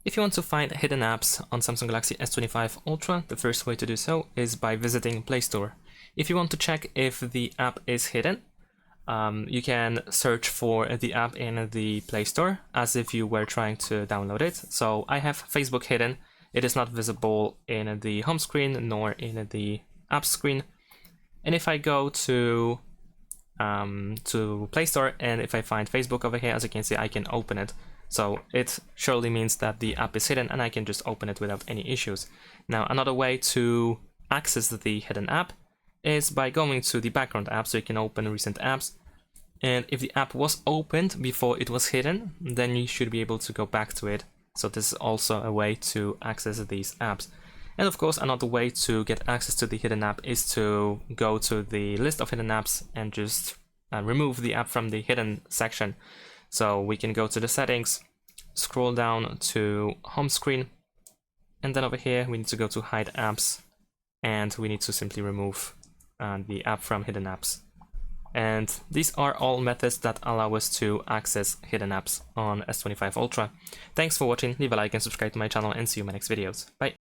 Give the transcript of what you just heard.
If you want to find hidden apps on Samsung Galaxy S25 Ultra, the first way to do so is by visiting Play Store. If you want to check if the app is hidden, you can search for the app in the Play Store as if you were trying to download it. So I have Facebook hidden. It is not visible in the home screen nor in the app screen. And if I go to Play Store and if I find Facebook over here, as you can see, I can open it. So it surely means that the app is hidden and I can just open it without any issues. Now, another way to access the hidden app is by going to the background app, so you can open recent apps. And if the app was opened before it was hidden, then you should be able to go back to it. So this is also a way to access these apps. And of course, another way to get access to the hidden app is to go to the list of hidden apps and just remove the app from the hidden section. So we can go to the settings, scroll down to home screen, and then over here we need to go to hide apps, and we need to simply remove the app from hidden apps. And these are all methods that allow us to access hidden apps on S25 Ultra. Thanks for watching, leave a like and subscribe to my channel, and see you in my next videos. Bye!